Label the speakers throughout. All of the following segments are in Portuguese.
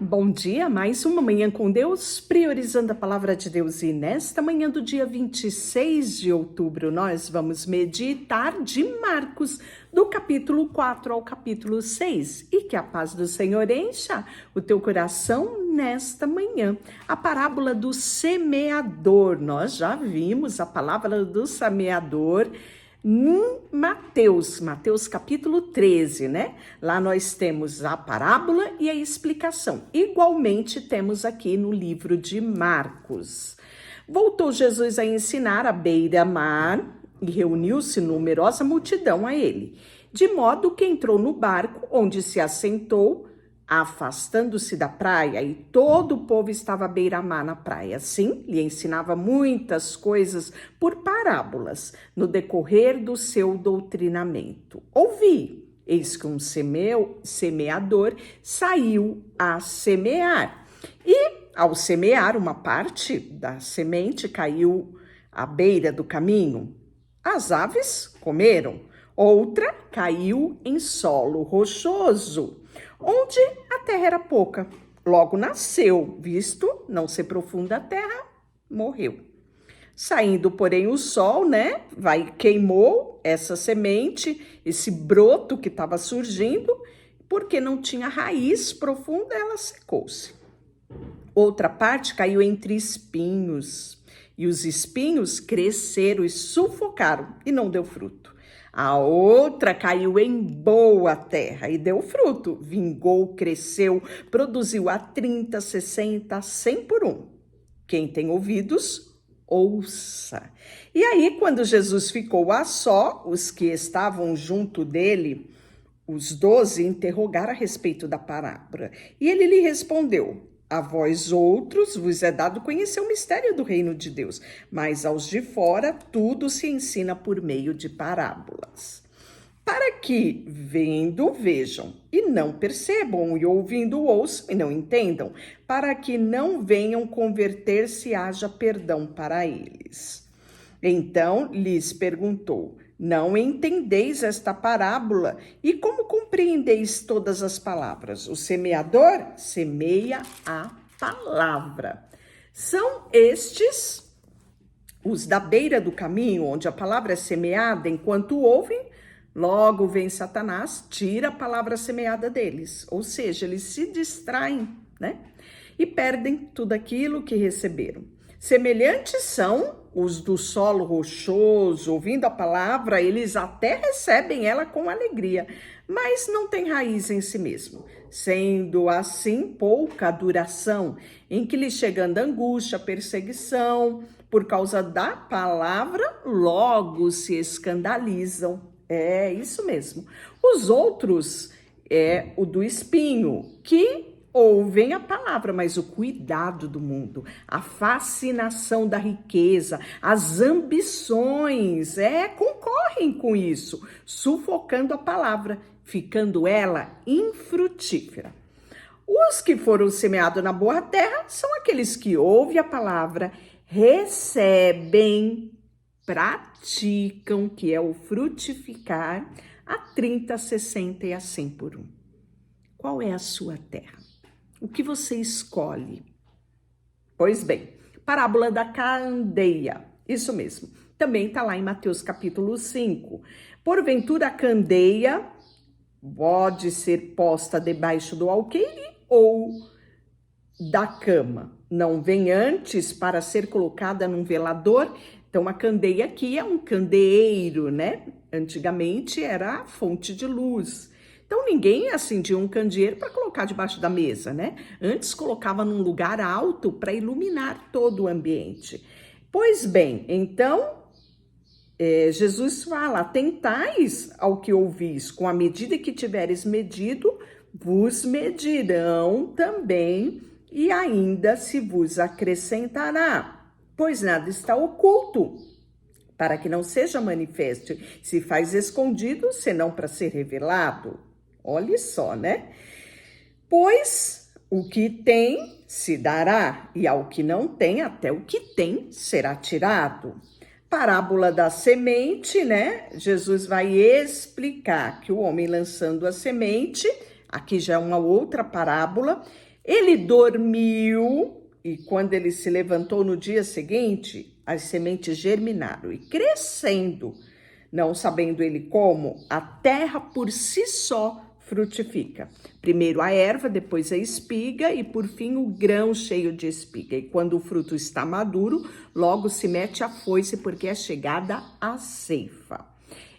Speaker 1: Bom dia, mais uma manhã com Deus, priorizando a palavra de Deus. E nesta manhã do dia 26 de outubro, nós vamos meditar de Marcos, do capítulo 4 ao capítulo 6. E que a paz do Senhor encha o teu coração nesta manhã. A parábola do semeador, nós já vimos a palavra do semeador em Mateus capítulo 13, né? Lá nós temos a parábola e a explicação. Igualmente temos aqui no livro de Marcos. Voltou Jesus a ensinar à beira-mar e reuniu-se numerosa multidão a ele, de modo que entrou no barco, onde se assentou, afastando-se da praia, e todo o povo estava à beira-mar na praia. Assim, lhe ensinava muitas coisas por parábolas, no decorrer do seu doutrinamento. Ouvi, eis que um semeador saiu a semear. E, ao semear, uma parte da semente caiu à beira do caminho. As aves comeram. Outra caiu em solo rochoso, onde a terra era pouca. Logo nasceu, visto não ser profunda a terra, morreu. Saindo, porém, o sol, queimou essa semente, esse broto que estava surgindo, porque não tinha raiz profunda, ela secou-se. Outra parte caiu entre espinhos, e os espinhos cresceram e sufocaram, e não deu fruto. A outra caiu em boa terra e deu fruto, vingou, cresceu, produziu a 30, 60, 100 por um. Quem tem ouvidos, ouça. E aí, quando Jesus ficou a só, os que estavam junto dele, os 12, interrogaram a respeito da parábola. E ele lhe respondeu: a vós outros vos é dado conhecer o mistério do reino de Deus, mas aos de fora tudo se ensina por meio de parábolas. Para que, vendo, vejam e não percebam, e ouvindo, ouçam e não entendam, para que não venham converter-se e haja perdão para eles. Então lhes perguntou: não entendeis esta parábola? E como compreendeis todas as palavras? O semeador semeia a palavra. São estes os da beira do caminho, onde a palavra é semeada, enquanto ouvem, logo vem Satanás, tira a palavra semeada deles. Ou seja, eles se distraem, e perdem tudo aquilo que receberam. Semelhantes são os do solo rochoso, ouvindo a palavra, eles até recebem ela com alegria, mas não tem raiz em si mesmo, sendo assim pouca a duração, em que lhes chegando a angústia, perseguição, por causa da palavra, logo se escandalizam. É isso mesmo. Os outros é o do espinho, que ouvem a palavra, mas o cuidado do mundo, a fascinação da riqueza, as ambições, concorrem com isso, sufocando a palavra, ficando ela infrutífera. Os que foram semeados na boa terra são aqueles que ouvem a palavra, recebem, praticam, que é o frutificar, a 30, 60 e a 100 por um. Qual é a sua terra? O que você escolhe? Pois bem, parábola da candeia, isso mesmo. Também está lá em Mateus capítulo 5. Porventura a candeia pode ser posta debaixo do alqueire ou da cama? Não vem antes para ser colocada num velador? Então a candeia aqui é um candeeiro, Antigamente era a fonte de luz. Então, ninguém acendia um candeeiro para colocar debaixo da mesa, Antes colocava num lugar alto para iluminar todo o ambiente. Pois bem, então, Jesus fala: atentais ao que ouvis, com a medida que tiveres medido, vos medirão também, e ainda se vos acrescentará, pois nada está oculto, para que não seja manifesto, se faz escondido, senão para ser revelado. Olha só, Pois o que tem se dará, e ao que não tem, até o que tem será tirado. Parábola da semente, Jesus vai explicar que o homem lançando a semente, aqui já é uma outra parábola, Ele dormiu e quando ele se levantou no dia seguinte, as sementes germinaram e crescendo, não sabendo ele como, a terra por si só frutifica. Primeiro a erva, depois a espiga e por fim o grão cheio de espiga. E quando o fruto está maduro, logo se mete a foice porque é chegada a ceifa.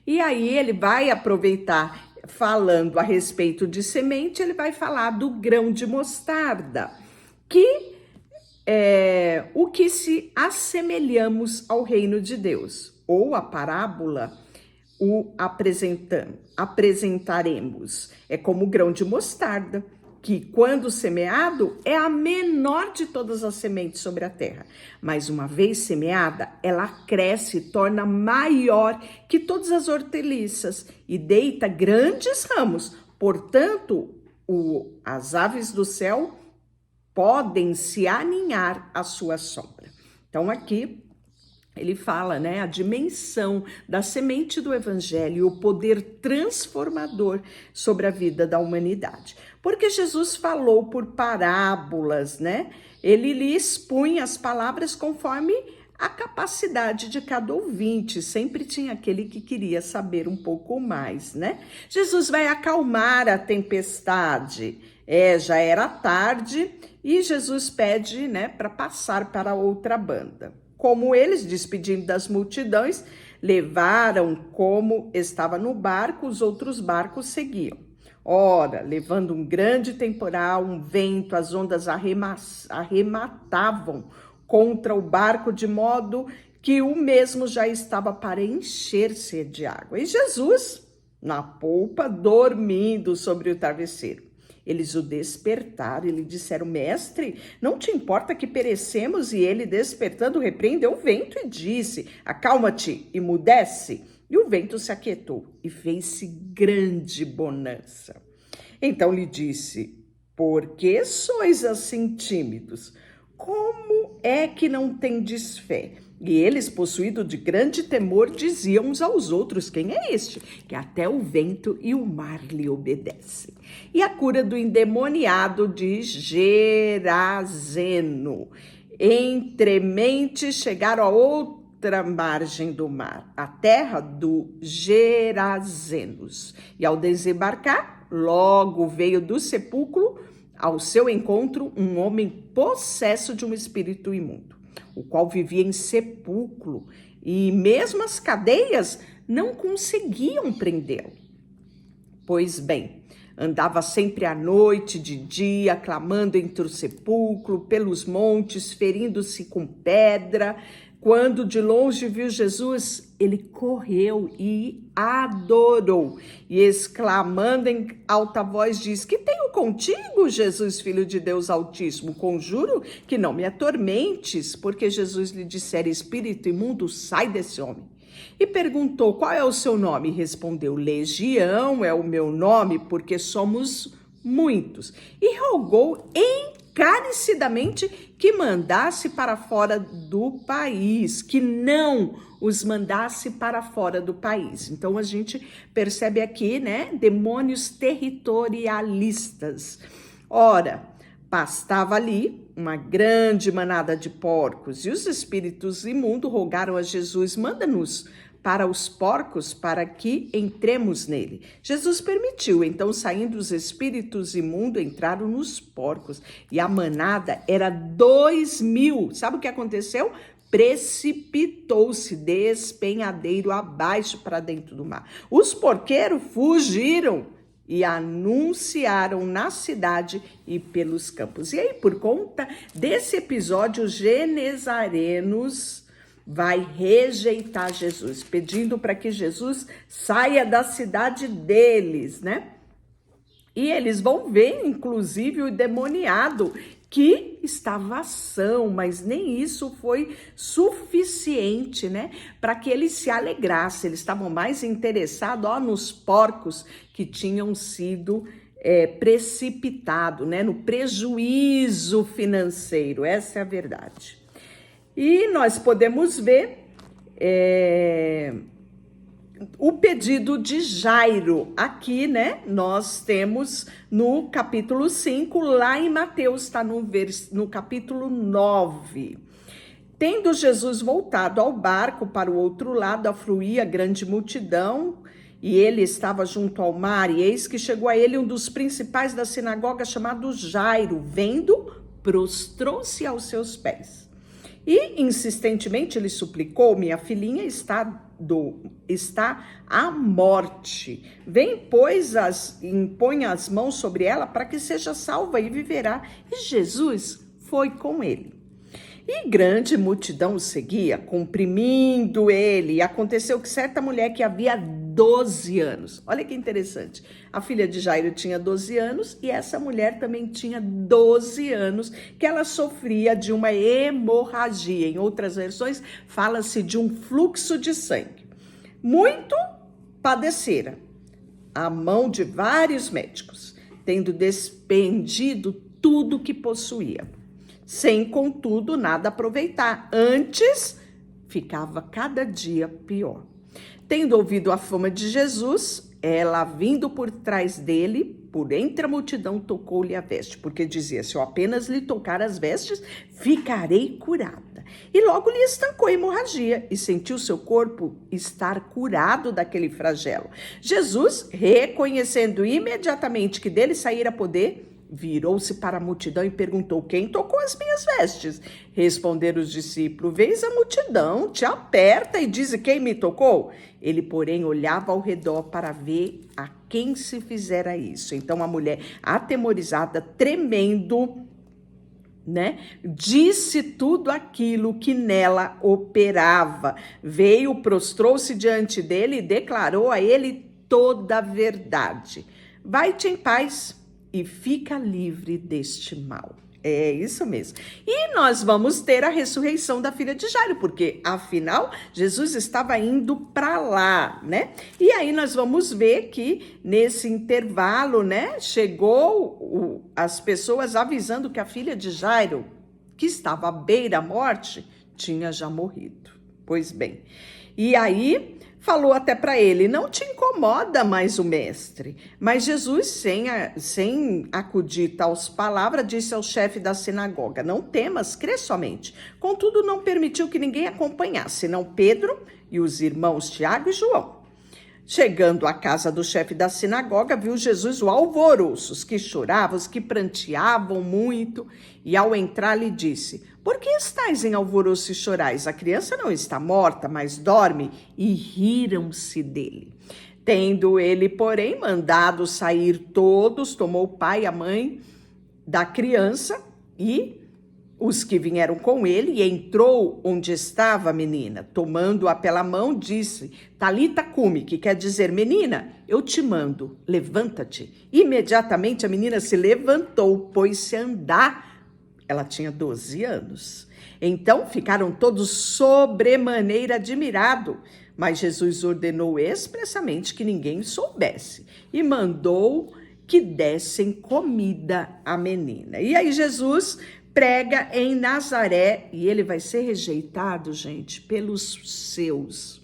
Speaker 1: E aí ele vai aproveitar, falando a respeito de semente, ele vai falar do grão de mostarda, que é o que se assemelhamos ao reino de Deus, ou a parábola o apresentaremos. É como o grão de mostarda, que quando semeado é a menor de todas as sementes sobre a terra. Mas uma vez semeada, ela cresce e torna maior que todas as hortaliças e deita grandes ramos. Portanto, as aves do céu podem se aninhar à sua sombra. Então aqui ele fala, né, a dimensão da semente do evangelho e o poder transformador sobre a vida da humanidade. Porque Jesus falou por parábolas, né? Ele lhe expunha as palavras conforme a capacidade de cada ouvinte. Sempre tinha aquele que queria saber um pouco mais, né? Jesus vai acalmar a tempestade. Já era tarde e Jesus pede, né, para passar para outra banda. Como eles, despedindo das multidões, levaram como estava no barco, os outros barcos seguiam. Ora, levando um grande temporal, um vento, as ondas arrematavam contra o barco, de modo que o mesmo já estava para encher-se de água. E Jesus, na polpa, dormindo sobre o travesseiro. Eles o despertaram e lhe disseram: Mestre, não te importa que perecemos? E ele, despertando, repreendeu o vento e disse: Acalma-te, e emudece. E o vento se aquietou e fez-se grande bonança. Então lhe disse: Por que sois assim tímidos? Como é que não tendes fé? E eles, possuídos de grande temor, diziam uns aos outros: Quem é este? Que até o vento e o mar lhe obedecem. E a cura do endemoniado de Gerazeno. Entremente chegaram a outra margem do mar, a terra do Gerazenos. E ao desembarcar, logo veio do sepulcro ao seu encontro um homem possesso de um espírito imundo, o qual vivia em sepulcro, e mesmo as cadeias não conseguiam prendê-lo. Pois bem, andava sempre à noite, de dia, clamando entre o sepulcro, pelos montes, ferindo-se com pedra. Quando de longe viu Jesus, ele correu e adorou. E exclamando em alta voz, diz: Que tenho contigo, Jesus, Filho de Deus Altíssimo? Conjuro que não me atormentes. Porque Jesus lhe dissera: Espírito imundo, sai desse homem. E perguntou: Qual é o seu nome? E respondeu: Legião é o meu nome, porque somos muitos. E rogou encarecidamente que mandasse para fora do país, que não os mandasse para fora do país. Então a gente percebe aqui, né, demônios territorialistas. Ora, pastava ali uma grande manada de porcos, e os espíritos imundos rogaram a Jesus: Manda-nos para os porcos, para que entremos nele. Jesus permitiu. Então, saindo os espíritos imundos, entraram nos porcos, e a manada era 2.000. Sabe o que aconteceu? Precipitou-se despenhadeiro abaixo para dentro do mar. Os porqueiros fugiram e anunciaram na cidade e pelos campos. E aí, por conta desse episódio, os genezarenos vai rejeitar Jesus, pedindo para que Jesus saia da cidade deles, né? E eles vão ver, inclusive, o endemoniado que estava ação, mas nem isso foi suficiente, né, para que ele se alegrasse. Eles estavam mais interessados, nos porcos que tinham sido precipitados, né, no prejuízo financeiro. Essa é a verdade. E nós podemos ver o pedido de Jairo. Aqui, né, nós temos no capítulo 5, lá em Mateus, está no capítulo 9. Tendo Jesus voltado ao barco para o outro lado, afluía grande multidão, e ele estava junto ao mar, e eis que chegou a ele um dos principais da sinagoga, chamado Jairo. Vendo, prostrou-se aos seus pés. E insistentemente ele suplicou: minha filhinha está à morte. Vem, pois, impõe as mãos sobre ela para que seja salva e viverá. E Jesus foi com ele. E grande multidão o seguia, comprimindo ele. E aconteceu que certa mulher que havia 12 anos, olha que interessante, a filha de Jairo tinha 12 anos e essa mulher também tinha 12 anos, que ela sofria de uma hemorragia. Em outras versões, fala-se de um fluxo de sangue. Muito padecera à mão de vários médicos, tendo despendido tudo que possuía, sem, contudo, nada aproveitar. Antes, ficava cada dia pior. Tendo ouvido a fama de Jesus, ela, vindo por trás dele, por entre a multidão, tocou-lhe a veste, porque dizia: se eu apenas lhe tocar as vestes, ficarei curada. E logo lhe estancou a hemorragia, e sentiu seu corpo estar curado daquele flagelo. Jesus, reconhecendo imediatamente que dele saíra poder, virou-se para a multidão e perguntou: quem tocou as minhas vestes? Responderam os discípulos: vês a multidão, te aperta e diz: quem me tocou? Ele, porém, olhava ao redor para ver a quem se fizera isso. Então a mulher, atemorizada, tremendo, né, disse tudo aquilo que nela operava. Veio, prostrou-se diante dele e declarou a ele toda a verdade. Vai-te em paz e fica livre deste mal. É isso mesmo. E nós vamos ter a ressurreição da filha de Jairo, porque afinal Jesus estava indo para lá, né? E aí nós vamos ver que nesse intervalo, né, chegou as pessoas avisando que a filha de Jairo, que estava à beira da morte, tinha já morrido. Pois bem, e aí falou até para ele: não te incomoda mais o mestre. Mas Jesus, sem acudir tais palavras, disse ao chefe da sinagoga: não temas, crê somente. Contudo, não permitiu que ninguém acompanhasse, senão Pedro e os irmãos Tiago e João. Chegando à casa do chefe da sinagoga, viu Jesus o alvoroço, os que choravam, os que pranteavam muito, e ao entrar lhe disse: por que estáis em alvoroço e chorais? A criança não está morta, mas dorme. E riram-se dele. Tendo ele, porém, mandado sair todos, tomou o pai e a mãe da criança e os que vieram com ele, e entrou onde estava a menina. Tomando-a pela mão, disse: Talita cumi, que quer dizer: menina, eu te mando, levanta-te. Imediatamente a menina se levantou, pôs-se a andar. Ela tinha 12 anos. Então ficaram todos sobremaneira admirados, mas Jesus ordenou expressamente que ninguém soubesse e mandou que dessem comida à menina. E aí Jesus prega em Nazaré e ele vai ser rejeitado, gente, pelos seus.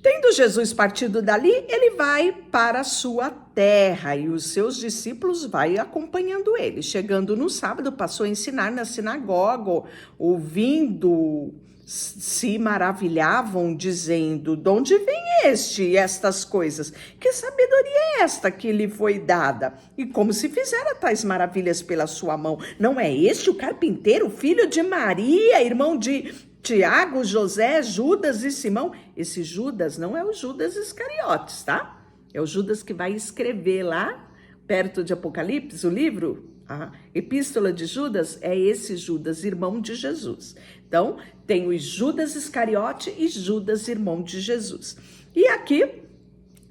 Speaker 1: Tendo Jesus partido dali, ele vai para a sua terra e os seus discípulos vai acompanhando ele. Chegando no sábado, passou a ensinar na sinagoga, ouvindo, se maravilhavam, dizendo: de onde vem estas coisas? Que sabedoria é esta que lhe foi dada? E como se fizera tais maravilhas pela sua mão? Não é este o carpinteiro, filho de Maria, irmão de Tiago, José, Judas e Simão? Esse Judas não é o Judas Iscariotes, tá? É o Judas que vai escrever lá, perto de Apocalipse, o livro, a Epístola de Judas, é esse Judas, irmão de Jesus. Então, tem o Judas Iscariote e Judas, irmão de Jesus. E aqui,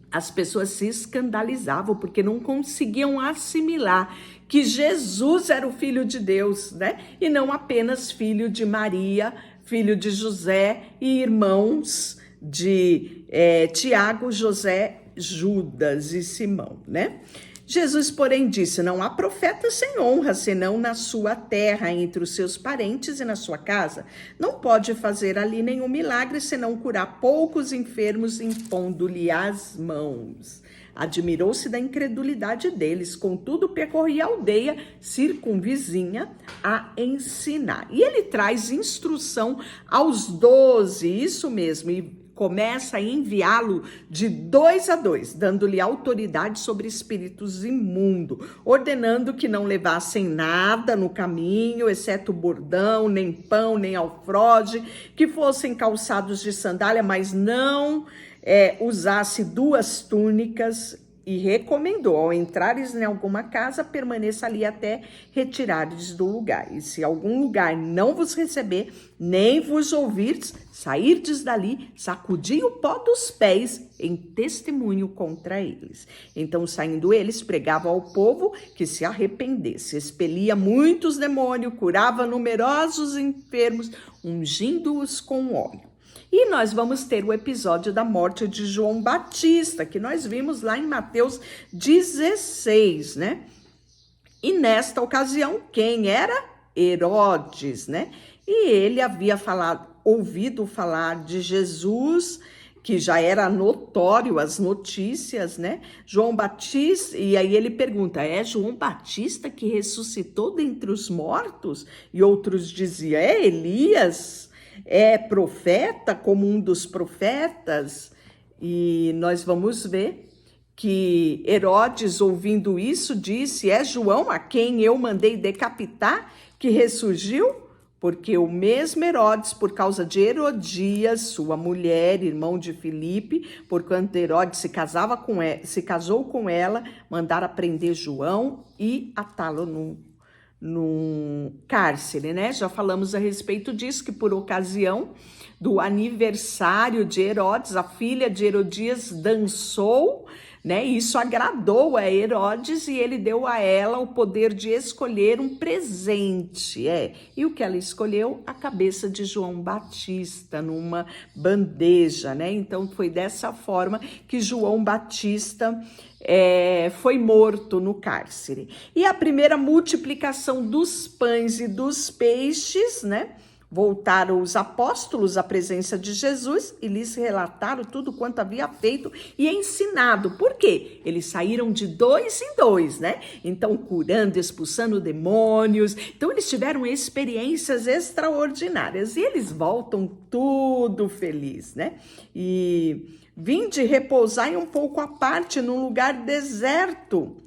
Speaker 1: as pessoas se escandalizavam porque não conseguiam assimilar que Jesus era o Filho de Deus, né? E não apenas filho de Maria, filho de José e irmãos de Tiago, José, Judas e Simão, né? Jesus, porém, disse: não há profeta sem honra, senão na sua terra, entre os seus parentes e na sua casa. Não pode fazer ali nenhum milagre, senão curar poucos enfermos, impondo-lhe as mãos. Admirou-se da incredulidade deles, contudo percorria a aldeia circunvizinha a ensinar. E ele traz instrução aos 12, isso mesmo, e começa a enviá-lo de 2 a 2, dando-lhe autoridade sobre espíritos imundos, ordenando que não levassem nada no caminho, exceto bordão, nem pão, nem alfrode, que fossem calçados de sandália, mas não usasse 2 túnicas, e recomendou: ao entrares em alguma casa, permaneça ali até retirares do lugar. E se algum lugar não vos receber, nem vos ouvirdes, sairdes dali, sacudi o pó dos pés em testemunho contra eles. Então, saindo eles, pregava ao povo que se arrependesse, expelia muitos demônios, curava numerosos enfermos, ungindo-os com óleo. E nós vamos ter o episódio da morte de João Batista, que nós vimos lá em Mateus 16, né? E nesta ocasião, quem era? Herodes, né? E ele havia ouvido falar de Jesus, que já era notório as notícias, né? João Batista, e aí ele pergunta: é João Batista que ressuscitou dentre os mortos? E outros diziam: é Elias? É profeta, como um dos profetas? E nós vamos ver que Herodes, ouvindo isso, disse: é João, a quem eu mandei decapitar, que ressurgiu? Porque o mesmo Herodes, por causa de Herodias, sua mulher, irmão de Filipe, porquanto Herodes se casou com ela, mandara prender João e atá-lo no cárcere, né? Já falamos a respeito disso, que por ocasião do aniversário de Herodes, a filha de Herodias dançou, né? Isso agradou a Herodes e ele deu a ela o poder de escolher um presente, E o que ela escolheu? A cabeça de João Batista numa bandeja, né? Então foi dessa forma que João Batista foi morto no cárcere. E a primeira multiplicação dos pães e dos peixes, né? Voltaram os apóstolos à presença de Jesus e lhes relataram tudo quanto havia feito e ensinado. Por quê? Eles saíram de 2 em 2, né? Então, curando, expulsando demônios. Então, eles tiveram experiências extraordinárias e eles voltam tudo feliz, né? E vinde repousar um pouco à parte num lugar deserto,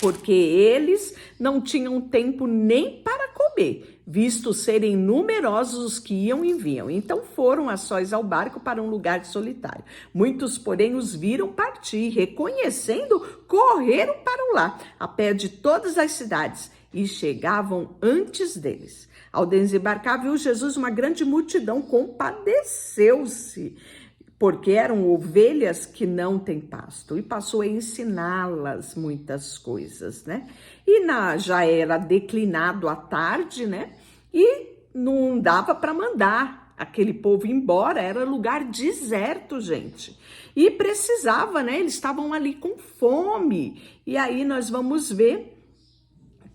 Speaker 1: porque eles não tinham tempo nem para comer, visto serem numerosos os que iam e vinham. Então foram a sós ao barco para um lugar solitário. Muitos, porém, os viram partir, reconhecendo, correram para o lá, a pé de todas as cidades, e chegavam antes deles. Ao desembarcar, viu Jesus uma grande multidão, compadeceu-se, porque eram ovelhas que não têm pasto, e passou a ensiná-las muitas coisas, né? E já era declinado à tarde, né? E não dava para mandar aquele povo embora, era lugar deserto, gente. E precisava, né? Eles estavam ali com fome. E aí nós vamos ver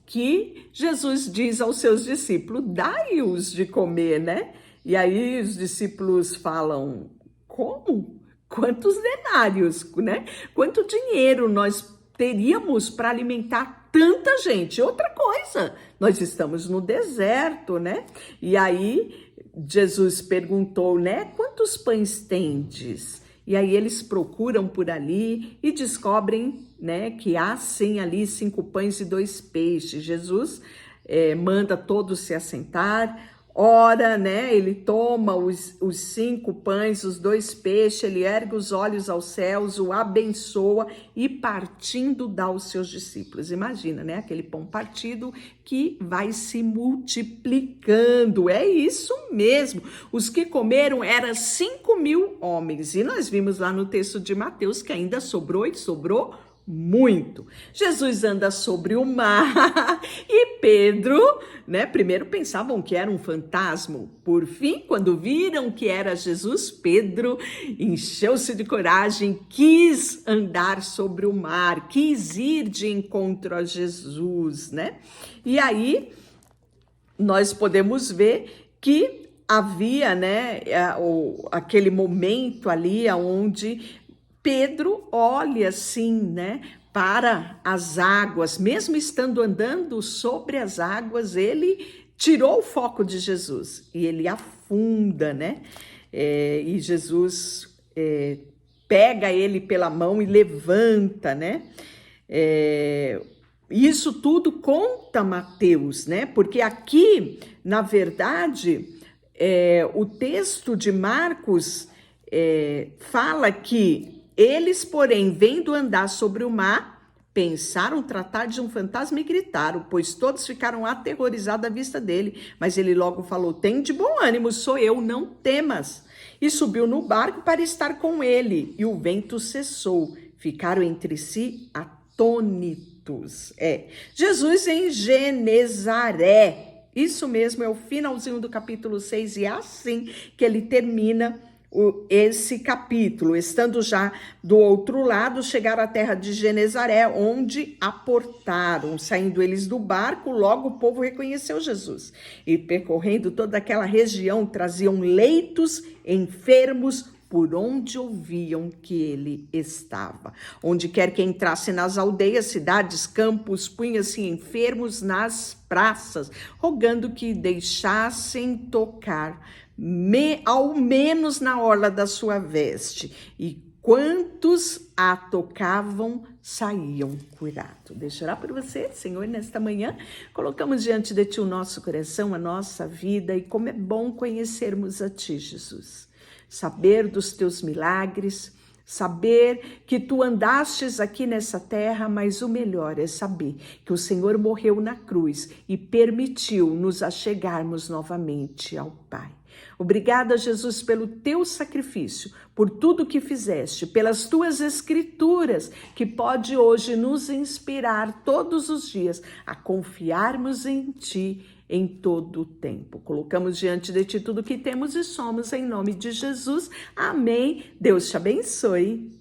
Speaker 1: que Jesus diz aos seus discípulos: dai-os de comer, né? E aí os discípulos falam: como? Quantos denários, né? Quanto dinheiro nós teríamos para alimentar tanta gente? Outra coisa, nós estamos no deserto, né? E aí Jesus perguntou, né? Quantos pães tendes? E aí eles procuram por ali e descobrem, né, que há sim ali 5 pães e 2 peixes. Jesus manda todos se assentar. Ora, né, ele toma os 5 pães, os 2 peixes, ele ergue os olhos aos céus, o abençoa e partindo dá aos seus discípulos. Imagina, né, aquele pão partido que vai se multiplicando. É isso mesmo. Os que comeram eram 5.000 homens. E nós vimos lá no texto de Mateus que ainda sobrou e sobrou muito. Jesus anda sobre o mar e Pedro, né? Primeiro pensavam que era um fantasma. Por fim, quando viram que era Jesus, Pedro encheu-se de coragem, quis andar sobre o mar, quis ir de encontro a Jesus, né? E aí nós podemos ver que havia, né, aquele momento ali onde Pedro olha assim, né, para as águas, mesmo estando andando sobre as águas, ele tirou o foco de Jesus e ele afunda, né? E Jesus pega ele pela mão e levanta, né? Isso tudo conta Mateus, né? Porque aqui, na verdade, o texto de Marcos fala que eles, porém, vendo andar sobre o mar, pensaram tratar de um fantasma e gritaram, pois todos ficaram aterrorizados à vista dele. Mas ele logo falou: tem de bom ânimo, sou eu, não temas. E subiu no barco para estar com ele, e o vento cessou. Ficaram entre si atônitos. Jesus em Genezaré. Isso mesmo, é o finalzinho do capítulo 6, e é assim que ele termina esse capítulo. Estando já do outro lado, chegaram à terra de Genezaré, onde aportaram. Saindo eles do barco, logo o povo reconheceu Jesus. E percorrendo toda aquela região, traziam leitos, enfermos, por onde ouviam que ele estava. Onde quer que entrasse nas aldeias, cidades, campos, punha-se enfermos nas praças, rogando que deixassem tocar, ao menos na orla da sua veste. E quantos a tocavam, saíam curados. Deixa eu orar por você, Senhor, nesta manhã. Colocamos diante de Ti o nosso coração, a nossa vida, e como é bom conhecermos a Ti, Jesus. Saber dos Teus milagres, saber que Tu andastes aqui nessa terra, mas o melhor é saber que o Senhor morreu na cruz e permitiu nos achegarmos novamente ao Pai. Obrigada, Jesus, pelo Teu sacrifício, por tudo que fizeste, pelas Tuas escrituras, que pode hoje nos inspirar todos os dias a confiarmos em Ti em todo o tempo. Colocamos diante de Ti tudo que temos e somos, em nome de Jesus. Amém. Deus te abençoe.